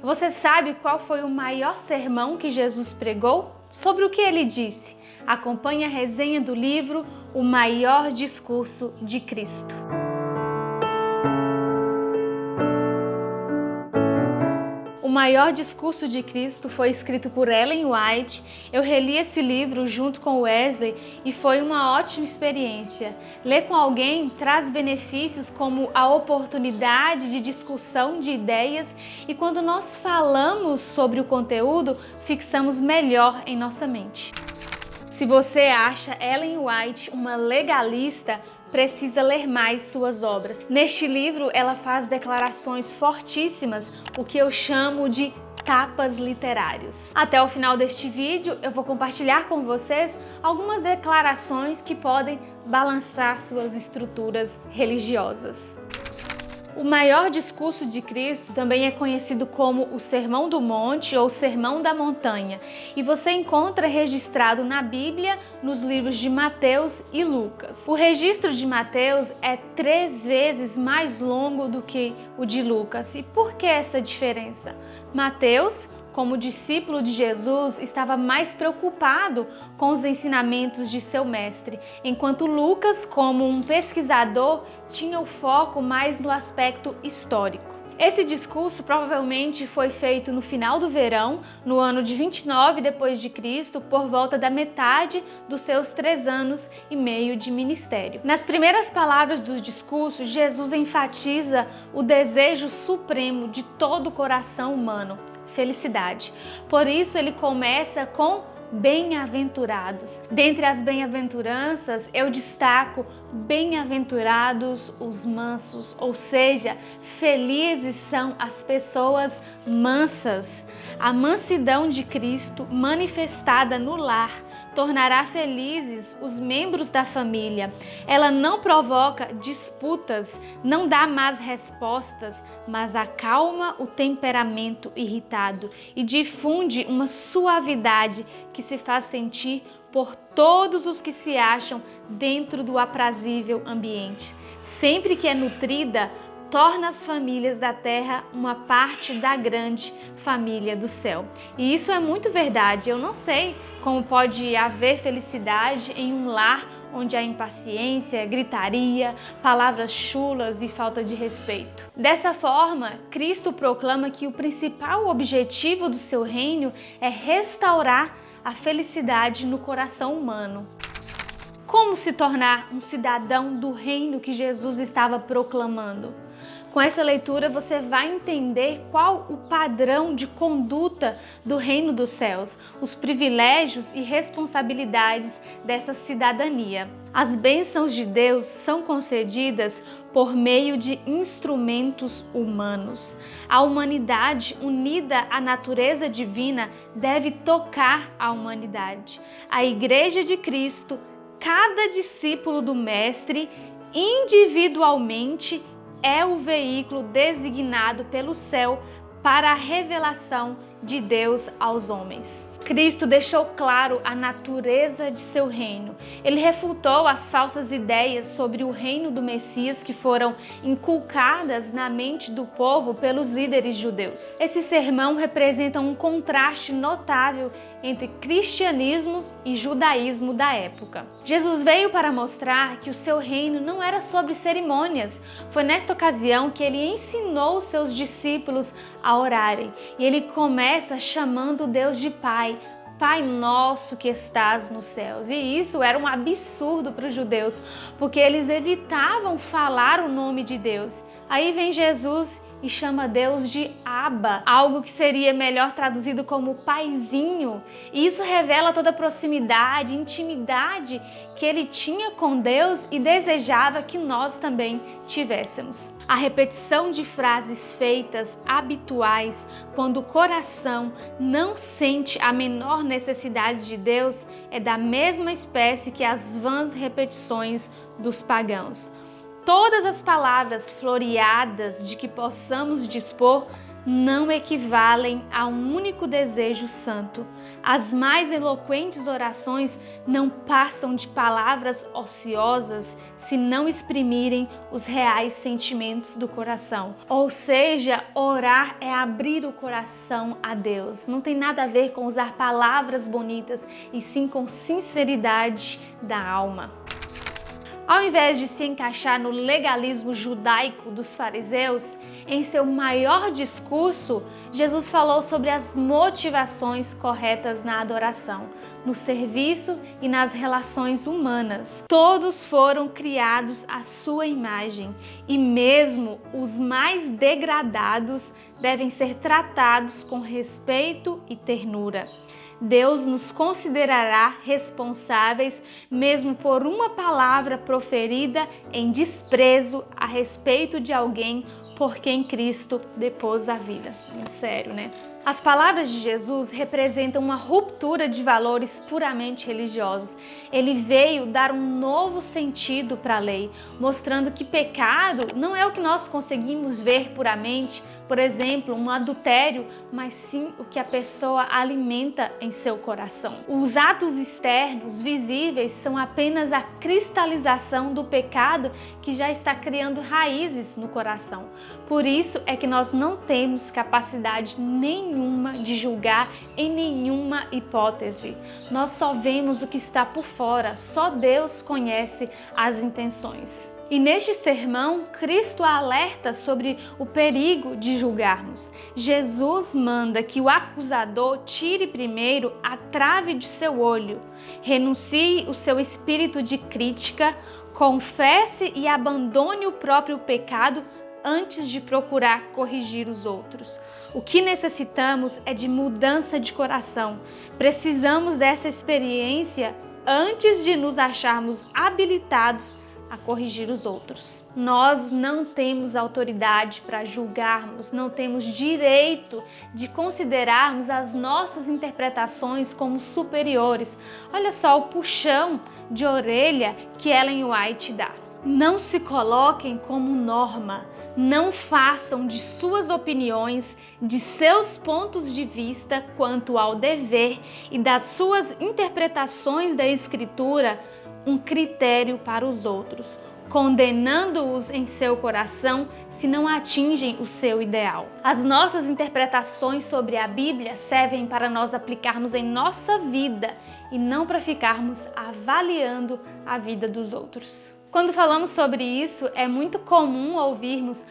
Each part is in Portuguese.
Você sabe qual foi o maior sermão que Jesus pregou? Sobre o que ele disse? Acompanhe a resenha do livro O Maior Discurso de Cristo. O Maior Discurso de Cristo foi escrito por Ellen White. Eu reli esse livro junto com Wesley e foi uma ótima experiência. Ler com alguém traz benefícios como a oportunidade de discussão de ideias e quando nós falamos sobre o conteúdo, fixamos melhor em nossa mente. Se você acha Ellen White uma legalista, precisa ler mais suas obras. Neste livro, ela faz declarações fortíssimas, o que eu chamo de tapas literários. Até o final deste vídeo, eu vou compartilhar com vocês algumas declarações que podem balançar suas estruturas religiosas. O maior discurso de Cristo também é conhecido como o Sermão do Monte ou Sermão da Montanha, e você encontra registrado na Bíblia nos livros de Mateus e Lucas. O registro de Mateus é 3 vezes mais longo do que o de Lucas. E por que essa diferença? Mateus, como discípulo de Jesus, estava mais preocupado com os ensinamentos de seu mestre, enquanto Lucas, como um pesquisador, tinha o foco mais no aspecto histórico. Esse discurso provavelmente foi feito no final do verão, no ano de 29 depois de Cristo, por volta da metade dos seus 3 anos e meio de ministério. Nas primeiras palavras do discurso, Jesus enfatiza o desejo supremo de todo o coração humano: felicidade. Por isso ele começa com bem-aventurados. Dentre as bem-aventuranças, eu destaco bem-aventurados os mansos, ou seja, felizes são as pessoas mansas. A mansidão de Cristo, manifestada no lar, tornará felizes os membros da família. Ela não provoca disputas, não dá más respostas, mas acalma o temperamento irritado e difunde uma suavidade que se faz sentir por todos os que se acham dentro do aprazível ambiente. Sempre que é nutrida, torna as famílias da terra uma parte da grande família do céu. E isso é muito verdade. Eu não sei como pode haver felicidade em um lar onde há impaciência, gritaria, palavras chulas e falta de respeito. Dessa forma, Cristo proclama que o principal objetivo do seu reino é restaurar a felicidade no coração humano. Como se tornar um cidadão do reino que Jesus estava proclamando? Com essa leitura você vai entender qual o padrão de conduta do reino dos céus, os privilégios e responsabilidades dessa cidadania. As bênçãos de Deus são concedidas por meio de instrumentos humanos. A humanidade unida à natureza divina deve tocar a humanidade. A Igreja de Cristo, cada discípulo do Mestre, individualmente, é o veículo designado pelo céu para a revelação de Deus aos homens. Cristo deixou claro a natureza de seu reino. Ele refutou as falsas ideias sobre o reino do Messias que foram inculcadas na mente do povo pelos líderes judeus. Esse sermão representa um contraste notável entre cristianismo e judaísmo da época. Jesus veio para mostrar que o seu reino não era sobre cerimônias. Foi nesta ocasião que ele ensinou seus discípulos a orarem. E ele começa chamando Deus de Pai. Pai nosso que estás nos céus. E isso era um absurdo para os judeus, porque eles evitavam falar o nome de Deus. Aí vem Jesus e chama Deus de Abba, algo que seria melhor traduzido como paizinho. E isso revela toda a proximidade, intimidade que ele tinha com Deus e desejava que nós também tivéssemos. A repetição de frases feitas habituais quando o coração não sente a menor necessidade de Deus é da mesma espécie que as vãs repetições dos pagãos. Todas as palavras floreadas de que possamos dispor não equivalem a um único desejo santo. As mais eloquentes orações não passam de palavras ociosas se não exprimirem os reais sentimentos do coração. Ou seja, orar é abrir o coração a Deus. Não tem nada a ver com usar palavras bonitas, e sim com sinceridade da alma. Ao invés de se encaixar no legalismo judaico dos fariseus, em seu maior discurso, Jesus falou sobre as motivações corretas na adoração, no serviço e nas relações humanas. Todos foram criados à sua imagem, e mesmo os mais degradados devem ser tratados com respeito e ternura. Deus nos considerará responsáveis mesmo por uma palavra proferida em desprezo a respeito de alguém por quem Cristo depôs a vida. É sério, né? As palavras de Jesus representam uma ruptura de valores puramente religiosos. Ele veio dar um novo sentido para a lei, mostrando que pecado não é o que nós conseguimos ver puramente, por exemplo, um adultério, mas sim o que a pessoa alimenta em seu coração. Os atos externos, visíveis, são apenas a cristalização do pecado que já está criando raízes no coração. Por isso é que nós não temos capacidade nenhuma de julgar em nenhuma hipótese. Nós só vemos o que está por fora, só Deus conhece as intenções. E neste sermão, Cristo alerta sobre o perigo de julgarmos. Jesus manda que o acusador tire primeiro a trave de seu olho, renuncie o seu espírito de crítica, confesse e abandone o próprio pecado antes de procurar corrigir os outros. O que necessitamos é de mudança de coração. Precisamos dessa experiência antes de nos acharmos habilitados a corrigir os outros. Nós não temos autoridade para julgarmos, não temos direito de considerarmos as nossas interpretações como superiores. Olha só o puxão de orelha que Ellen White dá. Não se coloquem como norma, não façam de suas opiniões, de seus pontos de vista quanto ao dever e das suas interpretações da Escritura um critério para os outros, condenando-os em seu coração se não atingem o seu ideal. As nossas interpretações sobre a Bíblia servem para nós aplicarmos em nossa vida e não para ficarmos avaliando a vida dos outros. Quando falamos sobre isso, é muito comum ouvirmos: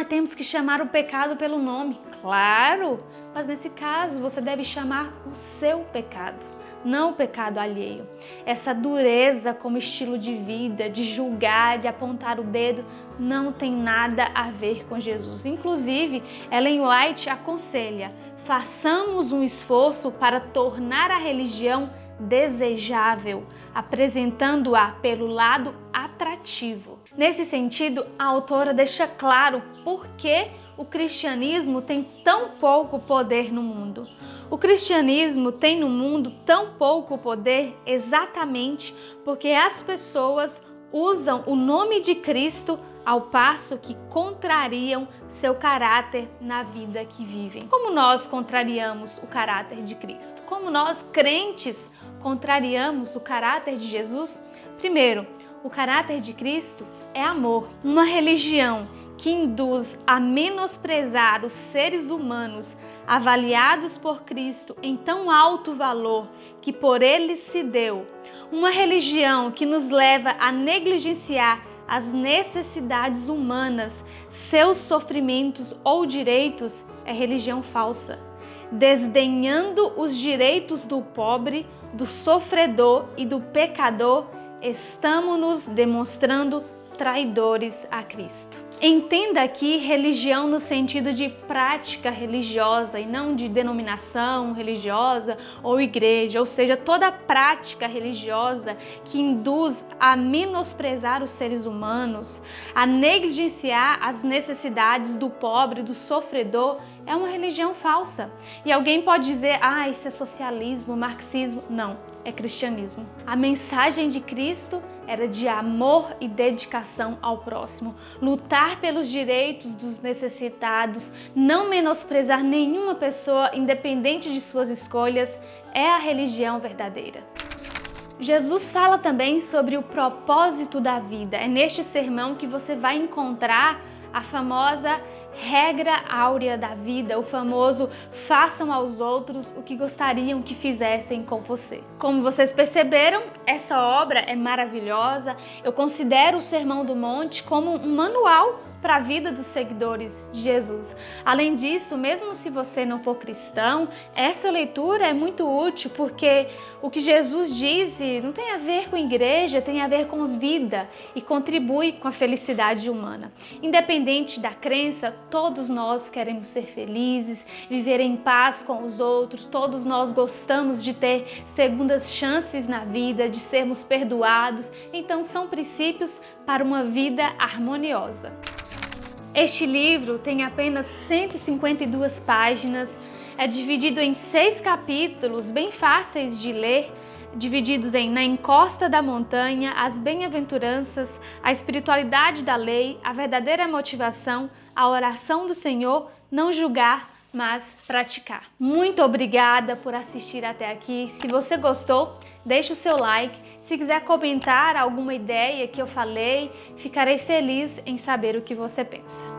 temos que chamar o pecado pelo nome. Claro, mas nesse caso você deve chamar o seu pecado, não o pecado alheio. Essa dureza como estilo de vida, de julgar, de apontar o dedo, não tem nada a ver com Jesus. Inclusive, Ellen White aconselha: façamos um esforço para tornar a religião desejável, apresentando-a pelo lado atrativo. Nesse sentido, a autora deixa claro por que o cristianismo tem tão pouco poder no mundo. O cristianismo tem no mundo tão pouco poder exatamente porque as pessoas usam o nome de Cristo ao passo que contrariam seu caráter na vida que vivem. Como nós contrariamos o caráter de Cristo? Como nós, crentes, contrariamos o caráter de Jesus? Primeiro, o caráter de Cristo é amor. Uma religião que induz a menosprezar os seres humanos avaliados por Cristo em tão alto valor que por ele se deu. Uma religião que nos leva a negligenciar as necessidades humanas, seus sofrimentos ou direitos, é religião falsa. Desdenhando os direitos do pobre, do sofredor e do pecador, estamos nos demonstrando traidores a Cristo. Entenda aqui religião no sentido de prática religiosa e não de denominação religiosa ou igreja, ou seja, toda prática religiosa que induz a menosprezar os seres humanos, a negligenciar as necessidades do pobre, do sofredor, é uma religião falsa. E alguém pode dizer: isso é socialismo, marxismo. Não, é cristianismo. A mensagem de Cristo era de amor e dedicação ao próximo, lutar pelos direitos dos necessitados, não menosprezar nenhuma pessoa independente de suas escolhas, é a religião verdadeira. Jesus fala também sobre o propósito da vida. É neste sermão que você vai encontrar a famosa regra áurea da vida, o famoso façam aos outros o que gostariam que fizessem com você. Como vocês perceberam, essa obra é maravilhosa. Eu considero o Sermão do Monte como um manual para a vida dos seguidores de Jesus. Além disso, mesmo se você não for cristão, essa leitura é muito útil porque o que Jesus diz não tem a ver com igreja, tem a ver com vida e contribui com a felicidade humana. Independente da crença, todos nós queremos ser felizes, viver em paz com os outros, todos nós gostamos de ter segundas chances na vida, de sermos perdoados, então são princípios para uma vida harmoniosa. Este livro tem apenas 152 páginas, é dividido em 6 capítulos bem fáceis de ler, divididos em Na Encosta da Montanha, As Bem-aventuranças, A Espiritualidade da Lei, A Verdadeira Motivação, A Oração do Senhor, Não Julgar, mas Praticar. Muito obrigada por assistir até aqui. Se você gostou, deixe o seu like. Se quiser comentar alguma ideia que eu falei, ficarei feliz em saber o que você pensa.